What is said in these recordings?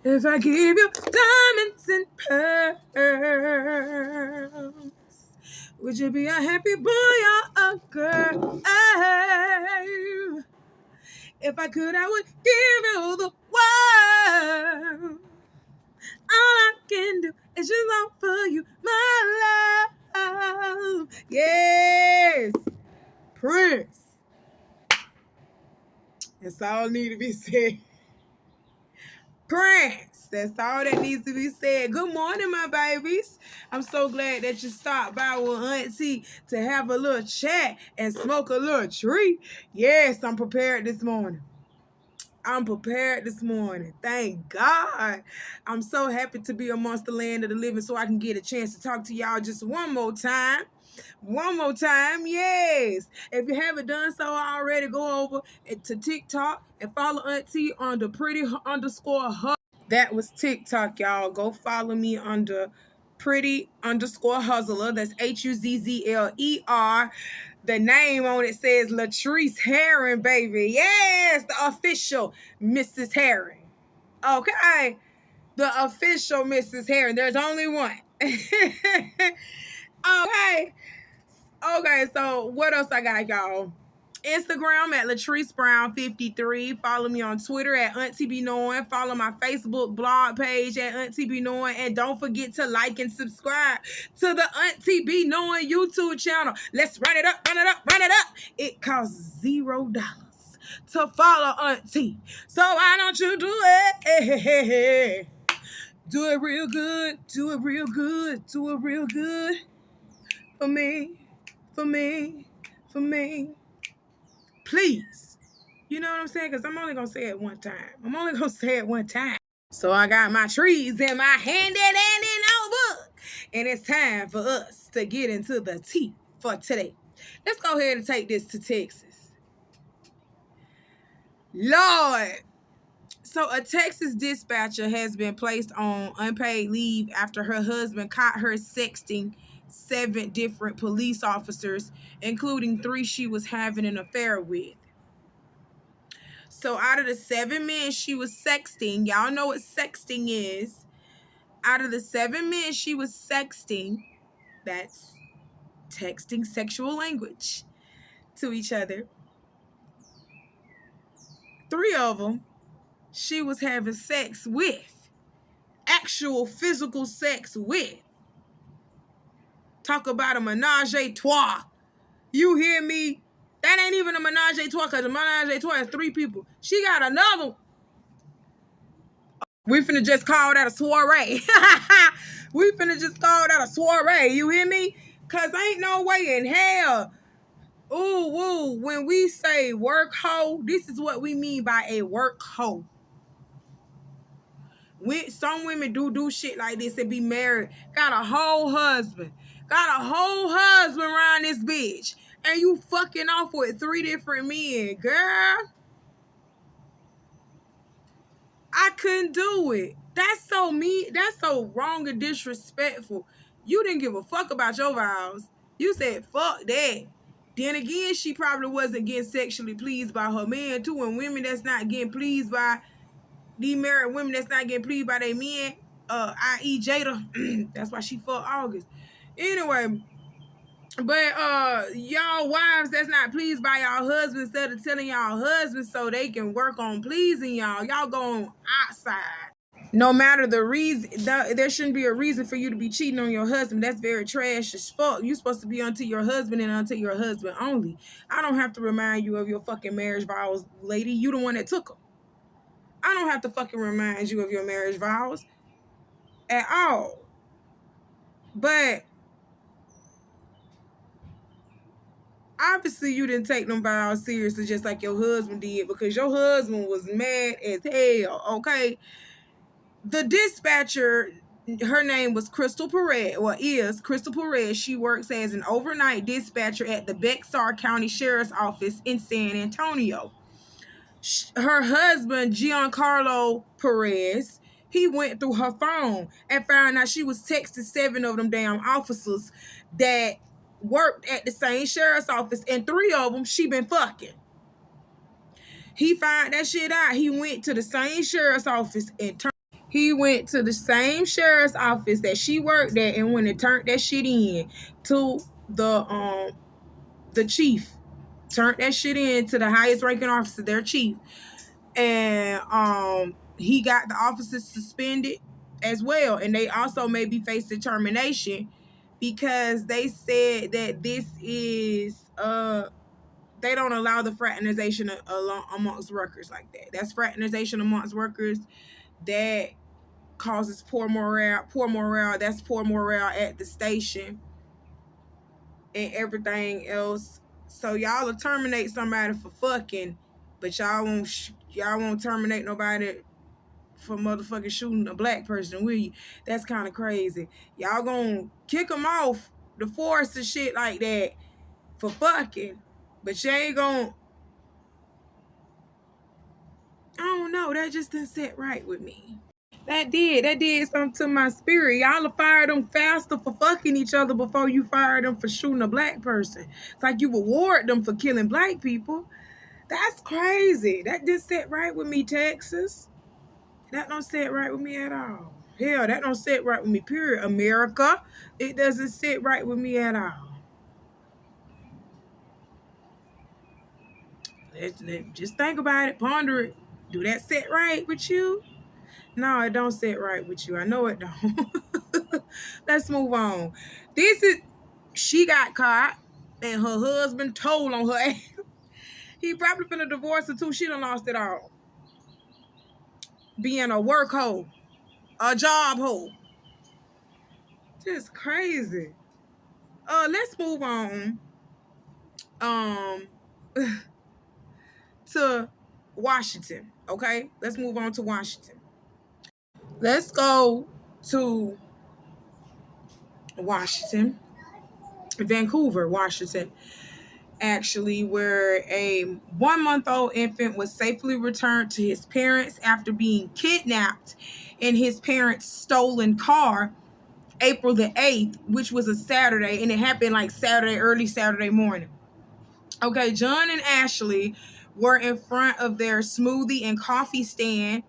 If I give you diamonds and pearls, would you be a happy boy or a girl? Oh, if I could, I would give you the world. All I can do is just offer you my love. Yes, Prince. That's all need to be said. Prince. That's all that needs to be said. Good morning, my babies. I'm so glad that you stopped by with Auntie to have a little chat and smoke a little tree. Yes, I'm prepared this morning. I'm prepared this morning. Thank God. I'm so happy to be amongst the land of the living so I can get a chance to talk to y'all just one more time. One more time, yes. If you haven't done so already, go over to TikTok and follow Auntie on the pretty_hustler. That was TikTok, y'all. Go follow me under pretty_hustler. That's HUZZLER. The name on it says Trice Herring, baby. Yes, the official Mrs. Herring. Okay, the official Mrs. Herring. There's only one. Okay, so what else I got, y'all? Instagram at Latrice Brown 53. Follow me on Twitter at Auntie Be Knowing. Follow my Facebook blog page at Auntie Be Knowing. And don't forget to like and subscribe to the Auntie Be Knowing YouTube channel. Let's run it up, run it up, run it up. It costs $0 to follow Auntie. So why don't you do it? Do it real good. Do it real good. Do it real good. For me. For me. For me. Please. You know what I'm saying? Because I'm only going to say it one time. So I got my trees in my hand and notebook. And it's time for us to get into the tea for today. Let's go ahead and take this to Texas. Lord. So a Texas dispatcher has been placed on unpaid leave after her husband caught her sexting 7 different police officers, including 3 she was having an affair with. So out of the 7 men she was sexting, y'all know what sexting is. Out of the 7 men she was sexting, that's texting sexual language to each other, 3 of them she was having sex with, actual physical sex with. Talk about a menage a trois. You hear me? That ain't even a menage a trois, because a menage a trois is 3 people. She got another one. We finna just call that a soiree. We finna just call that a soiree. You hear me? Because ain't no way in hell. Ooh, woo. When we say work hoe, this is what we mean by a work hoe. Some women do shit like this and be married. Got a whole husband. Around this bitch. And you fucking off with 3 different men, girl. I couldn't do it. That's so mean. That's so wrong and disrespectful. You didn't give a fuck about your vows. You said, fuck that. Then again, she probably wasn't getting sexually pleased by her man, too. And women that's not getting pleased by, these married women that's not getting pleased by their men, i.e. Jada, that's why she fucked August. Anyway, but y'all wives that's not pleased by y'all husbands, instead of telling y'all husbands so they can work on pleasing y'all go outside. No matter the reason, there shouldn't be a reason for you to be cheating on your husband. That's very trash as fuck. You're supposed to be unto your husband and unto your husband only. I don't have to remind you of your fucking marriage vows, lady. You the one that took them. I don't have to fucking remind you of your marriage vows at all. But obviously you didn't take them vows seriously just like your husband did, because your husband was mad as hell, okay? The dispatcher, her name was Krystle Perez, is Krystle Perez. She works as an overnight dispatcher at the Bexar County Sheriff's Office in San Antonio. Her husband, Giancarlo Perez, he went through her phone and found out she was texting 7 of them damn officers that worked at the same sheriff's office, and 3 of them she been fucking. He found that shit out. He went to the same sheriff's office and He went to the same sheriff's office that she worked at and went and turned that shit in to the chief. Turned that shit in to the highest ranking officer, their chief. And he got the officers suspended as well. And they also maybe face termination because they said that this is they don't allow the fraternization amongst workers like that. That's fraternization amongst workers that causes poor morale. That's poor morale at the station and everything else. So y'all will terminate somebody for fucking, but y'all won't terminate nobody for motherfucking shooting a black person, will you? That's kind of crazy. Y'all gonna kick them off the force and shit like that for fucking, but you ain't gonna. I don't know. That just didn't sit right with me. That did something to my spirit. Y'all will fire them faster for fucking each other before you fire them for shooting a black person. It's like you reward them for killing black people. That's crazy. That didn't sit right with me, Texas. That don't sit right with me at all. Hell, that don't sit right with me, period. America, it doesn't sit right with me at all. Just think about it, ponder it. Do that sit right with you? No, it don't sit right with you. I know it don't. Let's move on. She got caught and her husband told on her ass. He probably finna divorce her too. She done lost it all. Being a work hoe, a job hoe. Just crazy. Let's move on. To Washington. Okay? Let's move on to Washington. Let's go to Washington. Vancouver, Washington. Actually, where a 1-month-old infant was safely returned to his parents after being kidnapped in his parents' stolen car April the 8th, which was a Saturday, and it happened like early Saturday morning. Okay, John and Ashley were in front of their smoothie and coffee stand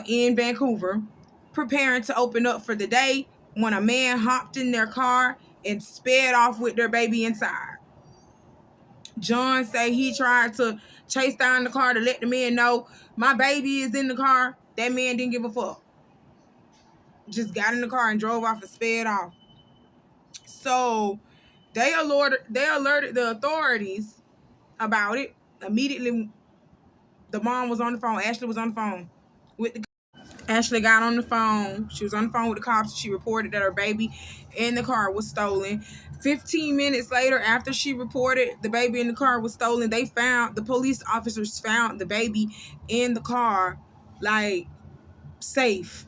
in Vancouver, preparing to open up for the day when a man hopped in their car and sped off with their baby inside. John said he tried to chase down the car to let the man know my baby is in the car. That man didn't give a fuck. Just got in the car and drove off and sped off. So they alerted the authorities about it. Immediately, the mom was on the phone. Ashley was on the phone with the Ashley got on the phone. She was on the phone with the cops. She reported that her baby in the car was stolen. 15 minutes later, after she reported the baby in the car was stolen, the police officers found the baby in the car, like, safe.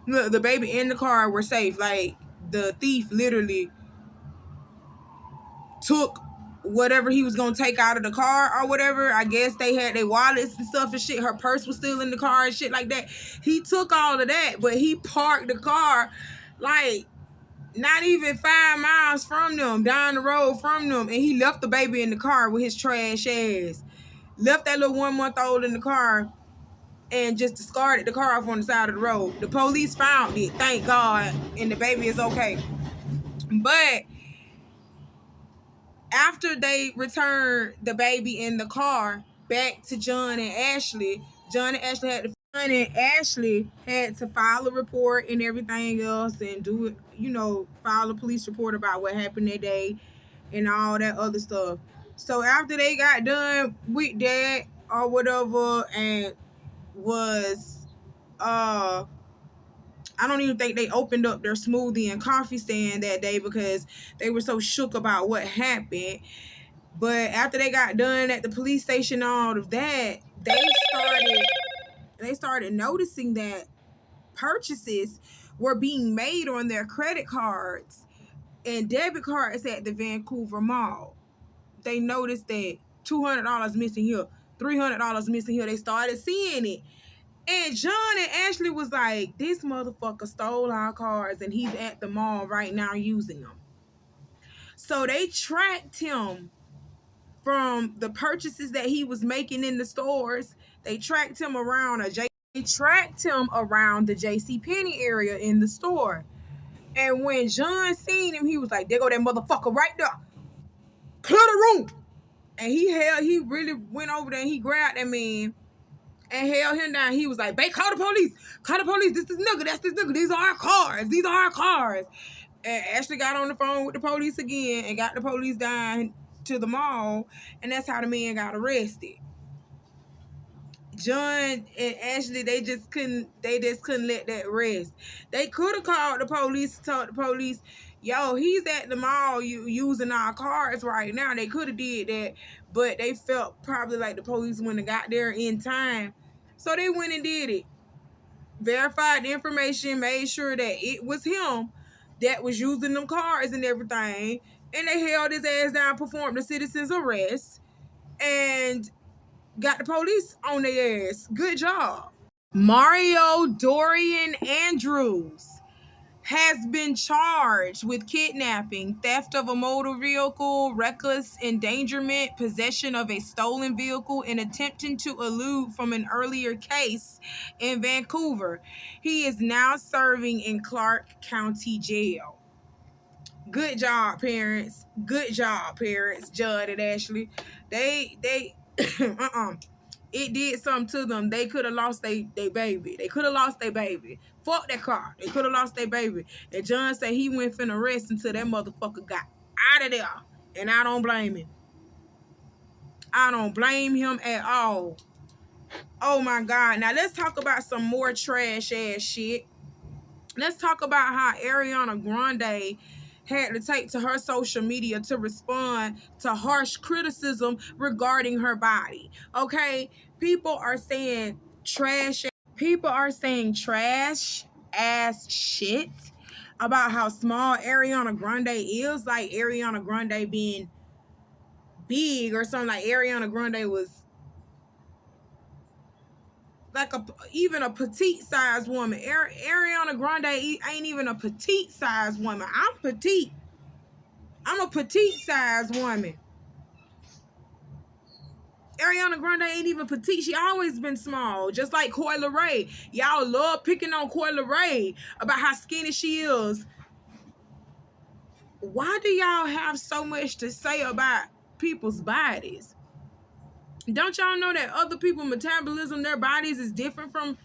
Look, the baby in the car were safe. Like, the thief literally took whatever he was gonna take out of the car or whatever. I guess they had their wallets and stuff and shit. Her purse was still in the car and shit like that. He took all of that, but he parked the car like not even 5 miles from them, down the road from them, and he left the baby in the car with his trash ass. Left that little 1-month-old in the car and just discarded the car off on the side of the road. The police found it, thank God, and the baby is okay. But after they returned the baby in the car back to John and Ashley had to file a report and everything else and do it, file a police report about what happened that day and all that other stuff. So after they got done with that or whatever, and was I don't even think they opened up their smoothie and coffee stand that day because they were so shook about what happened. But after they got done at the police station, all of that, they started noticing that purchases were being made on their credit cards and debit cards at the Vancouver Mall. They noticed that $200 missing here, $300 missing here. They started seeing it. And John and Ashley was like, this motherfucker stole our cards and he's at the mall right now using them. So they tracked him from the purchases that he was making in the stores. They tracked him around a They tracked him around the JCPenney area in the store. And when John seen him, he was like, there go that motherfucker right there. Clear the room. And he really went over there and he grabbed that man and held him down. He was like, babe, call the police. Call the police. This nigga. That's this nigga. These are our cars. These are our cars. And Ashley got on the phone with the police again and got the police down to the mall. And that's how the man got arrested. John and Ashley, they just couldn't let that rest. They could have called the police, told the police, yo, he's at the mall using our cars right now. They could have did that, but they felt probably like the police wouldn't have got there in time. So they went and did it. Verified the information, made sure that it was him that was using them cars and everything. And they held his ass down, performed the citizen's arrest, and got the police on their ass. Good job. Mario Dorian Andrews has been charged with kidnapping, theft of a motor vehicle, reckless endangerment, possession of a stolen vehicle, and attempting to elude from an earlier case in Vancouver. He is now serving in Clark County Jail. Good job, parents. Good job, parents. Judd and Ashley. They it did something to them. They could have lost their baby. They could have lost their baby. Fuck that car. They could have lost their baby. And John said he went finna rest until that motherfucker got out of there. And I don't blame him. I don't blame him at all. Oh my God. Now let's talk about some more trash ass shit. Let's talk about how Ariana Grande had to take to her social media to respond to harsh criticism regarding her body. Okay? People are saying trash ass shit about how small Ariana Grande is, like Ariana Grande being big or something, like Ariana Grande was like even a petite sized woman. Ariana Grande ain't even a petite sized woman. I'm petite. I'm a petite sized woman. Ariana Grande ain't even petite. She always been small, just like Coi Leray. Y'all love picking on Coi Leray about how skinny she is. Why do y'all have so much to say about people's bodies? Don't y'all know that other people's metabolism, their bodies is different from,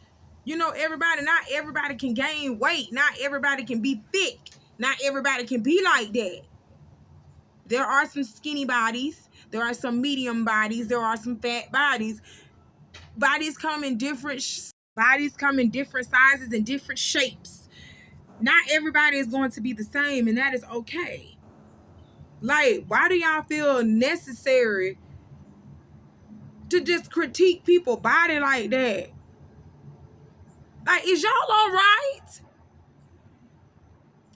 everybody? Not everybody can gain weight. Not everybody can be thick. Not everybody can be like that. There are some skinny bodies. There are some medium bodies. There are some fat bodies. Bodies come in different sizes and different shapes. Not everybody is going to be the same, and that is okay. Like, why do y'all feel necessary to just critique people's body like that? Like, is y'all all right?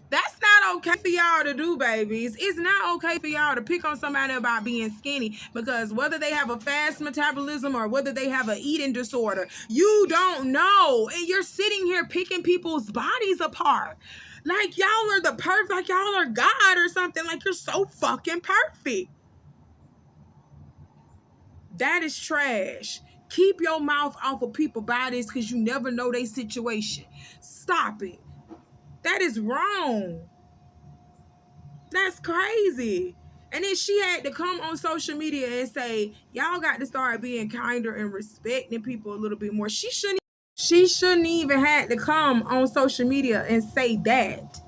That's not okay for y'all to do, babies. It's not okay for y'all to pick on somebody about being skinny, because whether they have a fast metabolism or whether they have an eating disorder, you don't know. And you're sitting here picking people's bodies apart. Like y'all are like y'all are God or something. Like you're so fucking perfect. That is trash. Keep your mouth off of people's bodies because you never know their situation. Stop it. That is wrong. That's crazy. And then she had to come on social media and say, y'all got to start being kinder and respecting people a little bit more. She shouldn't even had to come on social media and say that.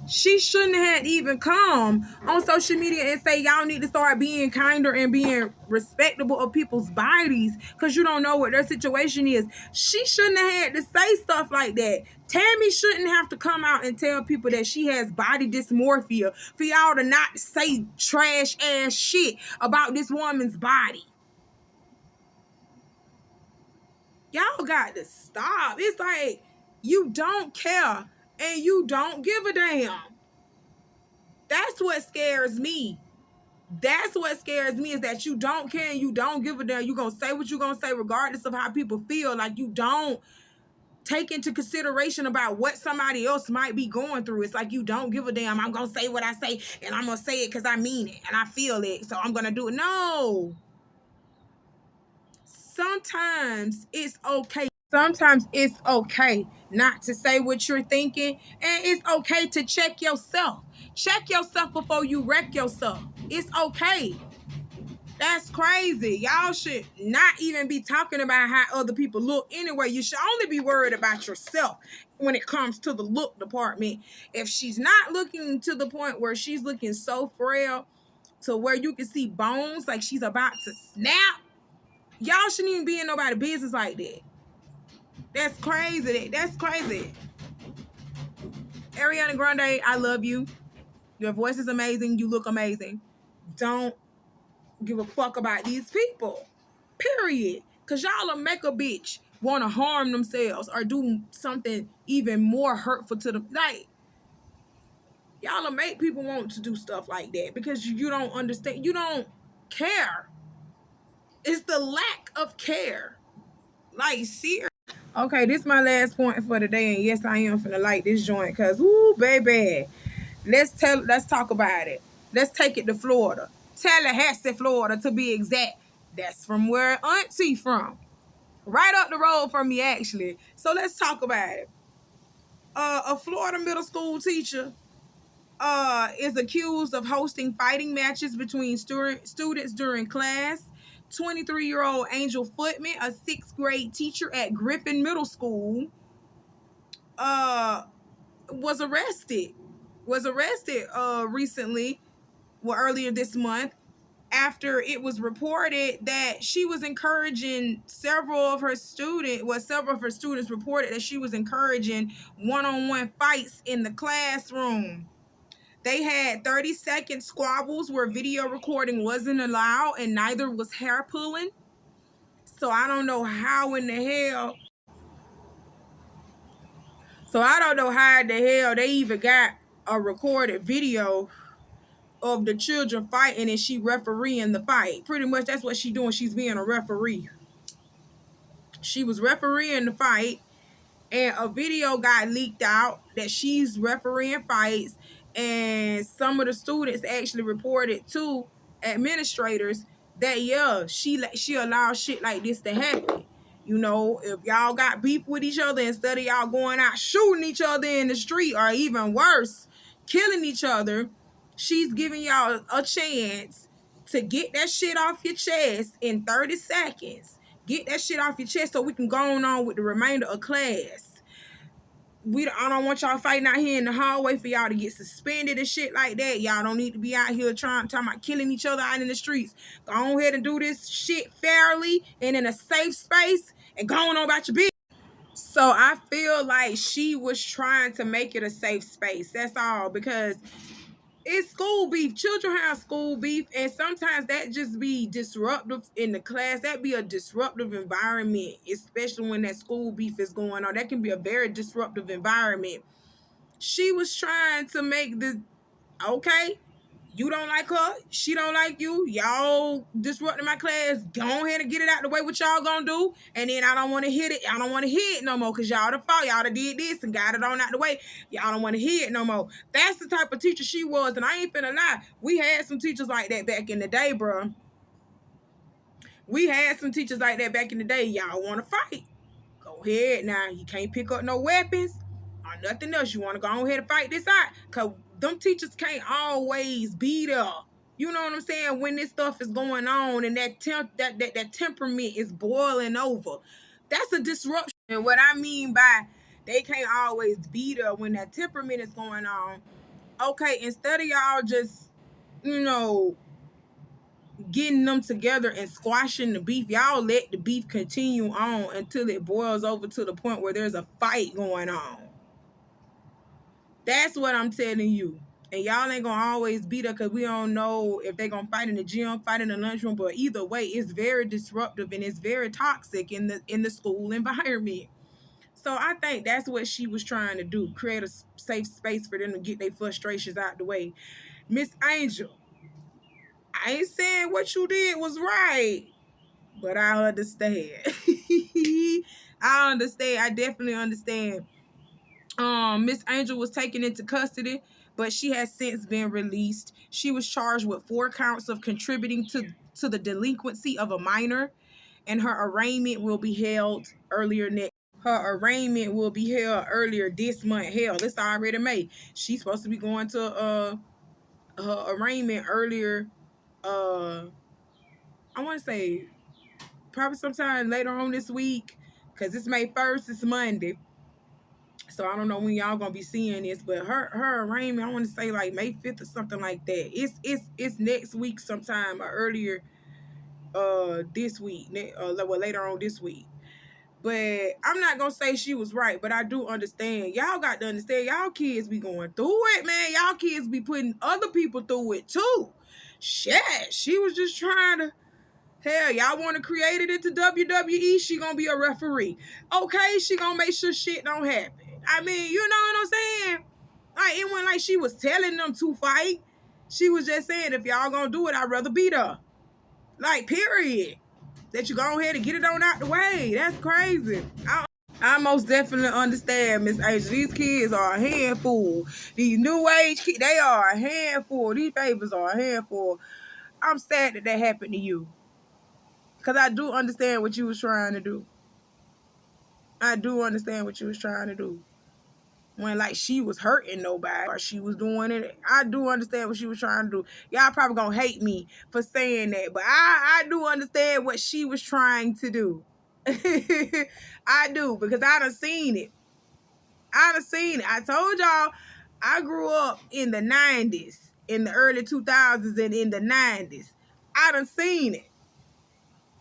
She shouldn't have even come on social media and say y'all need to start being kinder and being respectable of people's bodies because you don't know what their situation is. She shouldn't have had to say stuff like that. Tammy shouldn't have to come out and tell people that she has body dysmorphia for y'all to not say trash ass shit about this woman's body. Y'all got to stop. It's like you don't care and you don't give a damn. That's what scares me. That's what scares me, is that you don't care and you don't give a damn. You're going to say what you're going to say regardless of how people feel. Like you don't take into consideration about what somebody else might be going through. It's like you don't give a damn. I'm going to say what I say and I'm going to say it because I mean it and I feel it. So I'm going to do it. No. Sometimes it's okay Sometimes it's okay not to say what you're thinking, and it's okay to check yourself. Check yourself before you wreck yourself. It's okay. That's crazy. Y'all should not even be talking about how other people look anyway. You should only be worried about yourself when it comes to the look department. If she's not looking to the point where she's looking so frail to where you can see bones like she's about to snap, y'all shouldn't even be in nobody's business like that. That's crazy. That's crazy. Ariana Grande, I love you. Your voice is amazing. You look amazing. Don't give a fuck about these people. Period. Cause y'all will make a bitch want to harm themselves or do something even more hurtful to them. Like, y'all will make people want to do stuff like that because you don't understand. You don't care. It's the lack of care. Like, serious. Okay, this is my last point for the day, and yes, I am finna like this joint, cause ooh, baby, let's talk about it. Let's take it to Florida, Tallahassee, Florida, to be exact. That's from where Auntie from, right up the road from me, actually. So let's talk about it. A Florida middle school teacher is accused of hosting fighting matches between students during class. 23-year-old Angel Footman, a sixth grade teacher at Griffin Middle School, uh, was arrested. Recently, well, earlier this month, after it was reported that she was encouraging several of her students reported that she was encouraging one-on-one fights in the classroom. They had 30-second squabbles where video recording wasn't allowed, and neither was hair pulling. So I don't know how in the hell. So I don't know how in the hell they even got a recorded video of the children fighting and she refereeing the fight. Pretty much that's what she's doing. She's being a referee. She was refereeing the fight, and a video got leaked out that she's refereeing fights, and some of the students actually reported to administrators that she allowed shit like this to happen. You know, if y'all got beef with each other, instead of y'all going out shooting each other in the street, or even worse, killing each other, she's giving y'all a chance to get that shit off your chest in 30 seconds. Get that shit off your chest so we can go on with the remainder of class. I don't want y'all fighting out here in the hallway for y'all to get suspended and shit like that. Y'all don't need to be out here talking about killing each other out in the streets. Go ahead and do this shit fairly and in a safe space and go on about your business. So I feel like she was trying to make it a safe space. That's all, because it's school beef. Children have school beef, and sometimes that just be disruptive in the class. That be a disruptive environment, especially when that school beef is going on. That can be a very disruptive environment. She was trying to make this okay. You don't like her, she don't like you. Y'all disrupting my class. Go ahead and get it out the way. What y'all gonna do? And then I don't want to hit it. I don't want to hear it no more because y'all the fault. Y'all done did this and got it on out the way. Y'all don't want to hear it no more. That's the type of teacher she was, and I ain't finna lie. We had some teachers like that back in the day, bro. We had some teachers like that back in the day. Y'all want to fight? Go ahead now. You can't pick up no weapons or nothing else. You want to go ahead and fight this out? Because them teachers can't always be there. You know what I'm saying? When this stuff is going on and that temperament is boiling over. That's a disruption. And what I mean by they can't always be there when that temperament is going on. Okay, instead of y'all just, you know, getting them together and squashing the beef, y'all let the beef continue on until it boils over to the point where there's a fight going on. That's what I'm telling you. And y'all ain't gonna always be there because we don't know if they're gonna fight in the gym, fight in the lunchroom. But either way, it's very disruptive and it's very toxic in the school environment. So I think that's what she was trying to do, create a safe space for them to get their frustrations out the way. Miss Angel, I ain't saying what you did was right, but I understand. I understand. I definitely understand. Miss Angel was taken into custody, but she has since been released. She was charged with 4 counts of contributing to the delinquency of a minor, and her arraignment will be held earlier next her arraignment will be held earlier this month. Hell, it's already May. She's supposed to be going to her arraignment earlier. I want to say probably sometime later on this week, because it's May 1st. It's Monday. So I don't know when y'all gonna be seeing this, but her arraignment, I want to say like May 5th or something like that. It's next week sometime or earlier this week, well, later on this week. But I'm not gonna say she was right, but I do understand. Y'all got to understand, y'all kids be going through it, man. Y'all kids be putting other people through it too. Shit, she was just trying to. Hell, y'all want to create it into WWE? She gonna be a referee. Okay, she gonna make sure shit don't happen. I mean, you know what I'm saying? Like, it wasn't like she was telling them to fight. She was just saying, if y'all gonna do it, I'd rather beat her. Like, period. That you go ahead and get it on out the way. That's crazy. I most definitely understand, Miss Asia. These kids are a handful. These new age kids, they are a handful. These babies are a handful. I'm sad that happened to you. Because I do understand what you was trying to do. I do understand what you was trying to do. When, like, she was hurting nobody or she was doing it. I do understand what she was trying to do. Y'all probably gonna hate me for saying that, but I do understand what she was trying to do. I do, because I done seen it. I told y'all, I grew up in the 90s, in the early 2000s, and in the 90s. I done seen it.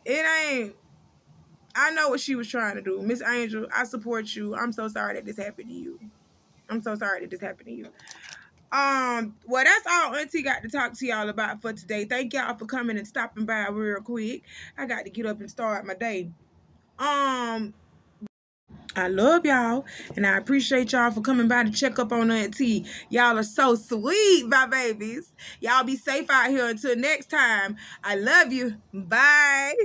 It ain't... I know what she was trying to do. Miss Angel, I support you. I'm so sorry that this happened to you. I'm so sorry that this happened to you. Well, that's all Auntie got to talk to y'all about for today. Thank y'all for coming and stopping by real quick. I got to get up and start my day. I love y'all, and I appreciate y'all for coming by to check up on Auntie. Y'all are so sweet, my babies. Y'all be safe out here until next time. I love you. Bye.